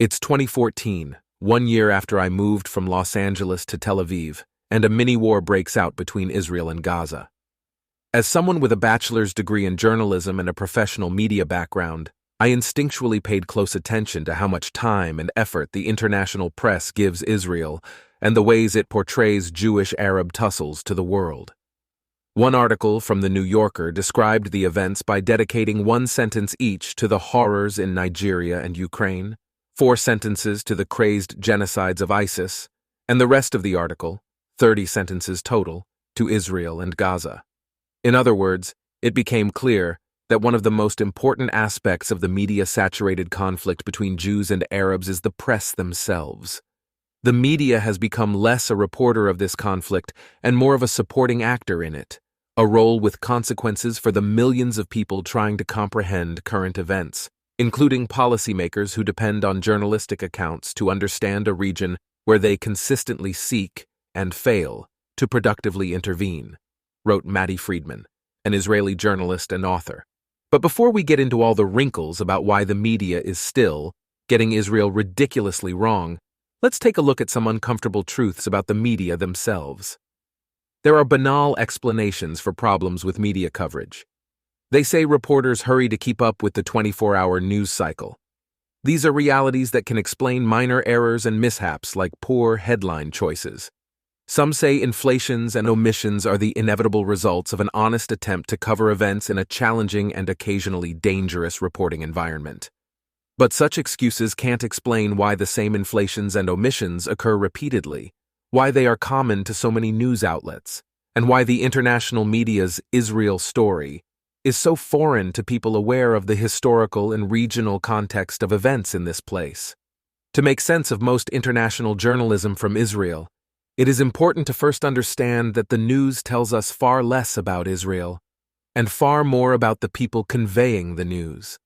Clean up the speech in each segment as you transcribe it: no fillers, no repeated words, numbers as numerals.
It's 2014, 1 year after I moved from Los Angeles to Tel Aviv, and a mini-war breaks out between Israel and Gaza. As someone with a bachelor's degree in journalism and a professional media background, I instinctually paid close attention to how much time and effort the international press gives Israel and the ways it portrays Jewish-Arab tussles to the world. One article from The New Yorker described the events by dedicating one sentence each to the horrors in Nigeria and Ukraine, 4 sentences to the crazed genocides of ISIS, and the rest of the article, 30 sentences total, to Israel and Gaza. In other words, it became clear that one of the most important aspects of the media-saturated conflict between Jews and Arabs is the press themselves. The media has become less a reporter of this conflict and more of a supporting actor in it, a role with consequences for the millions of people trying to comprehend current events, including policymakers who depend on journalistic accounts to understand a region where they consistently seek and fail to productively intervene, wrote Maddie Friedman, an Israeli journalist and author. But before we get into all the wrinkles about why the media is still getting Israel ridiculously wrong, let's take a look at some uncomfortable truths about the media themselves. There are banal explanations for problems with media coverage. They say reporters hurry to keep up with the 24-hour news cycle. These are realities that can explain minor errors and mishaps like poor headline choices. Some say inflations and omissions are the inevitable results of an honest attempt to cover events in a challenging and occasionally dangerous reporting environment. But such excuses can't explain why the same inflations and omissions occur repeatedly, why they are common to so many news outlets, and why the international media's Israel story is so foreign to people aware of the historical and regional context of events in this place. To make sense of most international journalism from Israel, it is important to first understand that the news tells us far less about Israel and far more about the people conveying the news.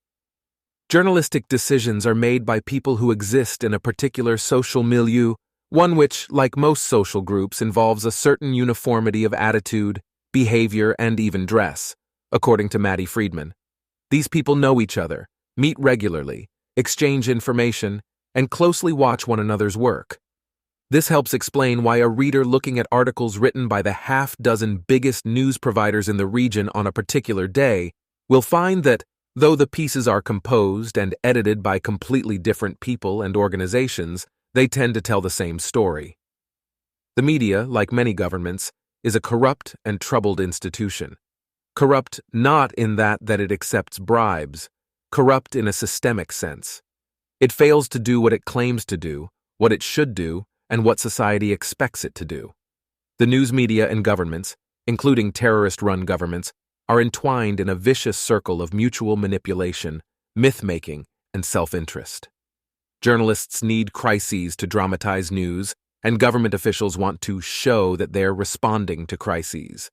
Journalistic decisions are made by people who exist in a particular social milieu, one which, like most social groups, involves a certain uniformity of attitude, behavior, and even dress, according to Maddie Friedman. These people know each other, meet regularly, exchange information, and closely watch one another's work. This helps explain why a reader looking at articles written by the half-dozen biggest news providers in the region on a particular day will find that, though the pieces are composed and edited by completely different people and organizations, they tend to tell the same story. The media, like many governments, is a corrupt and troubled institution. Corrupt not in that it accepts bribes, corrupt in a systemic sense. It fails to do what it claims to do, what it should do, and what society expects it to do. The news media and governments, including terrorist-run governments, are entwined in a vicious circle of mutual manipulation, myth-making, and self-interest. Journalists need crises to dramatize news, and government officials want to show that they're responding to crises.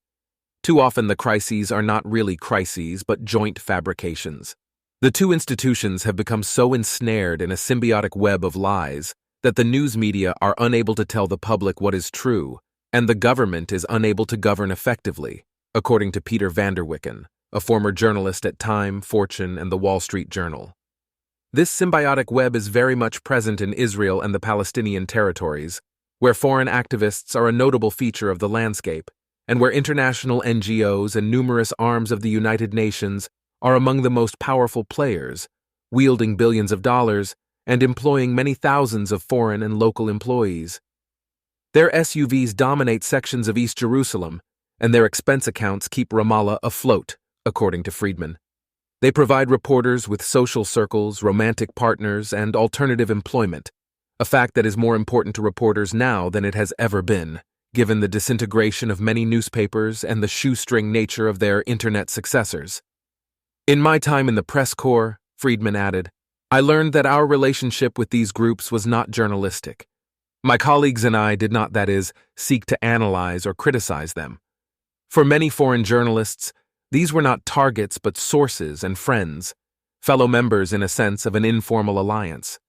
Too often the crises are not really crises but joint fabrications. The two institutions have become so ensnared in a symbiotic web of lies that the news media are unable to tell the public what is true, and the government is unable to govern effectively, according to Peter van der Wicken, a former journalist at Time, Fortune, and the Wall Street Journal. This symbiotic web is very much present in Israel and the Palestinian territories, where foreign activists are a notable feature of the landscape, and where international NGOs and numerous arms of the United Nations are among the most powerful players, wielding billions of dollars and employing many thousands of foreign and local employees. Their SUVs dominate sections of East Jerusalem, and their expense accounts keep Ramallah afloat, according to Friedman. They provide reporters with social circles, romantic partners, and alternative employment, a fact that is more important to reporters now than it has ever been, given the disintegration of many newspapers and the shoestring nature of their internet successors. In my time in the press corps, Friedman added, I learned that our relationship with these groups was not journalistic. My colleagues and I did not, that is, seek to analyze or criticize them. For many foreign journalists, these were not targets but sources and friends, fellow members in a sense of an informal alliance.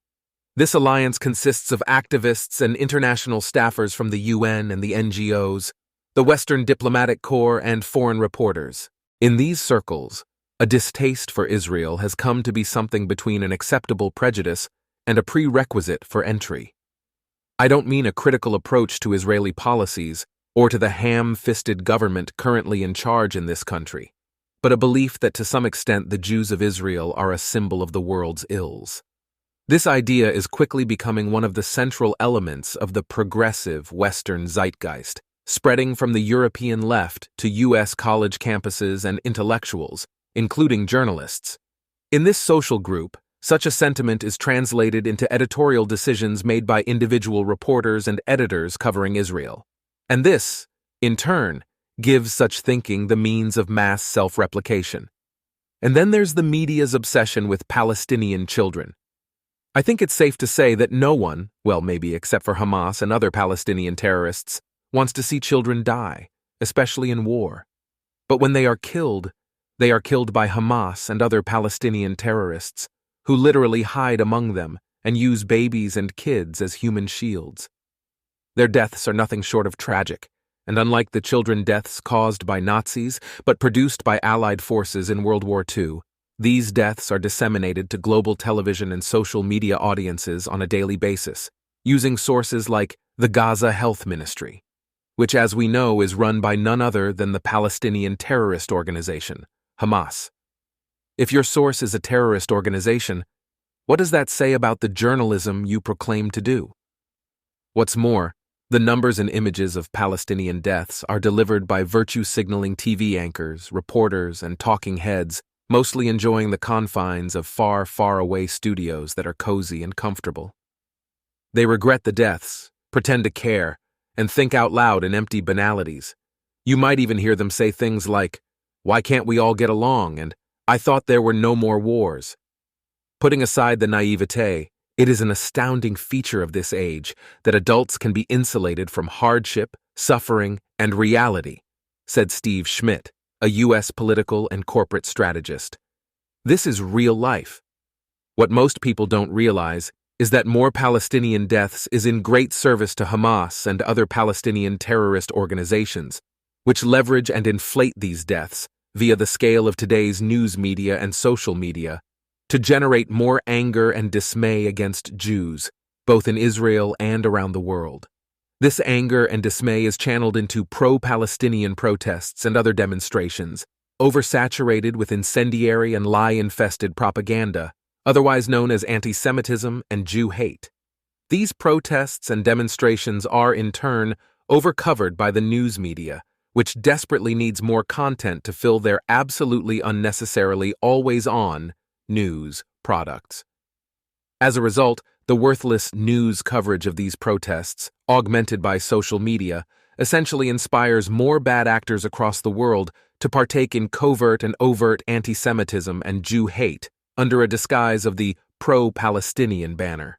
This alliance consists of activists and international staffers from the UN and the NGOs, the Western Diplomatic Corps, and foreign reporters. In these circles, a distaste for Israel has come to be something between an acceptable prejudice and a prerequisite for entry. I don't mean a critical approach to Israeli policies or to the ham-fisted government currently in charge in this country, but a belief that to some extent the Jews of Israel are a symbol of the world's ills. This idea is quickly becoming one of the central elements of the progressive Western zeitgeist, spreading from the European left to U.S. college campuses and intellectuals, including journalists. In this social group, such a sentiment is translated into editorial decisions made by individual reporters and editors covering Israel. And this, in turn, gives such thinking the means of mass self-replication. And then there's the media's obsession with Palestinian children. I think it's safe to say that no one, well, maybe except for Hamas and other Palestinian terrorists, wants to see children die, especially in war. But when they are killed by Hamas and other Palestinian terrorists, who literally hide among them and use babies and kids as human shields. Their deaths are nothing short of tragic, and unlike the children deaths caused by Nazis but produced by Allied forces in World War II, these deaths are disseminated to global television and social media audiences on a daily basis, using sources like the Gaza Health Ministry, which, as we know, is run by none other than the Palestinian terrorist organization, Hamas. If your source is a terrorist organization, what does that say about the journalism you proclaim to do? What's more, the numbers and images of Palestinian deaths are delivered by virtue-signaling TV anchors, reporters, and talking heads, mostly enjoying the confines of far, far away studios that are cozy and comfortable. They regret the deaths, pretend to care, and think out loud in empty banalities. You might even hear them say things like, "Why can't we all get along?" and "I thought there were no more wars." Putting aside the naivete, it is an astounding feature of this age that adults can be insulated from hardship, suffering, and reality, said Steve Schmidt, a U.S. political and corporate strategist. This is real life. What most people don't realize is that more Palestinian deaths is in great service to Hamas and other Palestinian terrorist organizations, which leverage and inflate these deaths via the scale of today's news media and social media to generate more anger and dismay against Jews, both in Israel and around the world. This anger and dismay is channeled into pro-Palestinian protests and other demonstrations, oversaturated with incendiary and lie-infested propaganda, otherwise known as anti-Semitism and Jew hate. These protests and demonstrations are, in turn, overcovered by the news media, which desperately needs more content to fill their absolutely unnecessarily always-on news products. As a result, the worthless news coverage of these protests, augmented by social media, essentially inspires more bad actors across the world to partake in covert and overt anti-Semitism and Jew hate under a disguise of the pro-Palestinian banner.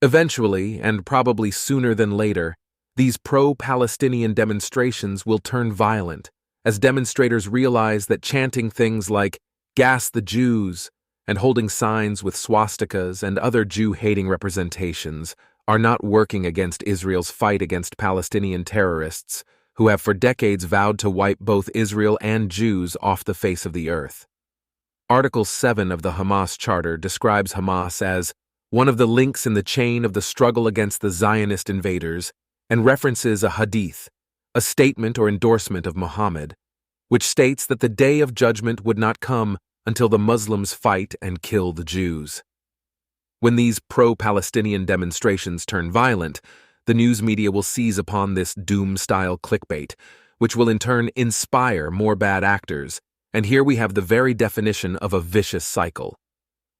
Eventually, and probably sooner than later, these pro-Palestinian demonstrations will turn violent as demonstrators realize that chanting things like "Gas the Jews" and holding signs with swastikas and other Jew-hating representations are not working against Israel's fight against Palestinian terrorists who have for decades vowed to wipe both Israel and Jews off the face of the earth. Article 7 of the Hamas Charter describes Hamas as one of the links in the chain of the struggle against the Zionist invaders and references a hadith, a statement or endorsement of Muhammad, which states that the day of judgment would not come until the Muslims fight and kill the Jews. When these pro-Palestinian demonstrations turn violent, the news media will seize upon this doom-style clickbait, which will in turn inspire more bad actors, and here we have the very definition of a vicious cycle.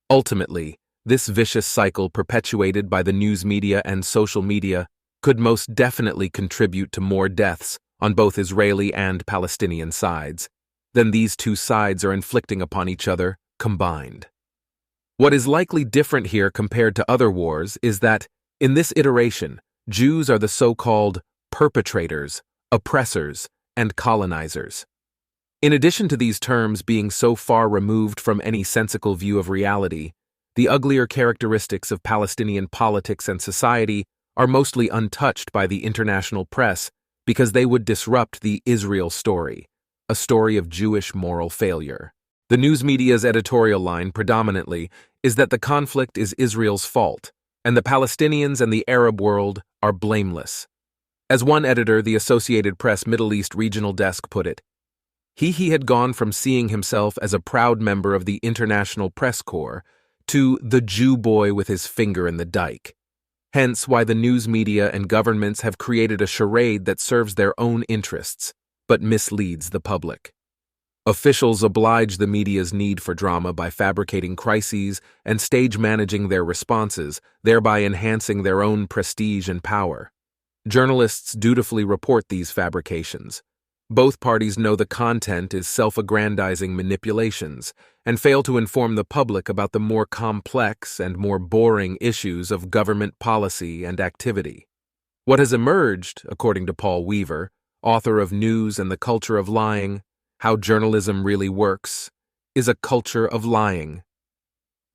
Ultimately, this vicious cycle perpetuated by the news media and social media could most definitely contribute to more deaths on both Israeli and Palestinian sides than these two sides are inflicting upon each other combined. What is likely different here compared to other wars is that, in this iteration, Jews are the so-called perpetrators, oppressors, and colonizers. In addition to these terms being so far removed from any sensical view of reality, the uglier characteristics of Palestinian politics and society are mostly untouched by the international press because they would disrupt the Israel story, a story of Jewish moral failure. The news media's editorial line, predominantly, is that the conflict is Israel's fault, and the Palestinians and the Arab world are blameless. As one editor, the Associated Press Middle East regional desk, put it, he had gone from seeing himself as a proud member of the International Press Corps to the Jew boy with his finger in the dike. Hence why the news media and governments have created a charade that serves their own interests, but misleads the public. Officials oblige the media's need for drama by fabricating crises and stage managing their responses, thereby enhancing their own prestige and power. Journalists dutifully report these fabrications. Both parties know the content is self-aggrandizing manipulations and fail to inform the public about the more complex and more boring issues of government policy and activity. What has emerged, according to Paul Weaver, author of News and the Culture of Lying, How Journalism Really Works, is a culture of lying.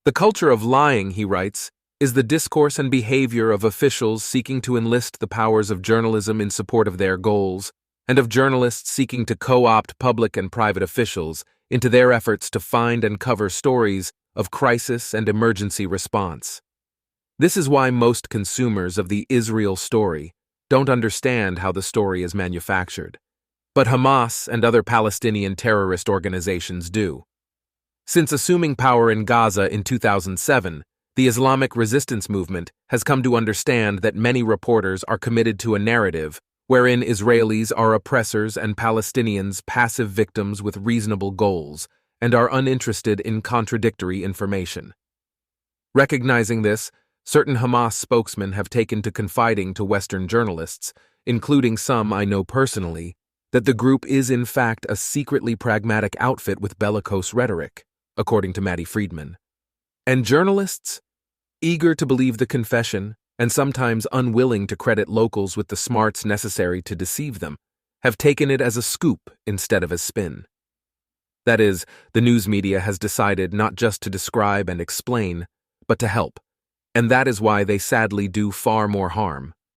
The culture of lying, he writes, is the discourse and behavior of officials seeking to enlist the powers of journalism in support of their goals, and of journalists seeking to co-opt public and private officials into their efforts to find and cover stories of crisis and emergency response. This is why most consumers of the Israel story don't understand how the story is manufactured. But Hamas and other Palestinian terrorist organizations do. Since assuming power in Gaza in 2007, the Islamic resistance movement has come to understand that many reporters are committed to a narrative wherein Israelis are oppressors and Palestinians passive victims with reasonable goals and are uninterested in contradictory information. Recognizing this, certain Hamas spokesmen have taken to confiding to Western journalists, including some I know personally, that the group is in fact a secretly pragmatic outfit with bellicose rhetoric, according to Maddie Friedman. And journalists, eager to believe the confession, and sometimes unwilling to credit locals with the smarts necessary to deceive them, have taken it as a scoop instead of as spin. That is, the news media has decided not just to describe and explain, but to help, and that is why they sadly do far more harm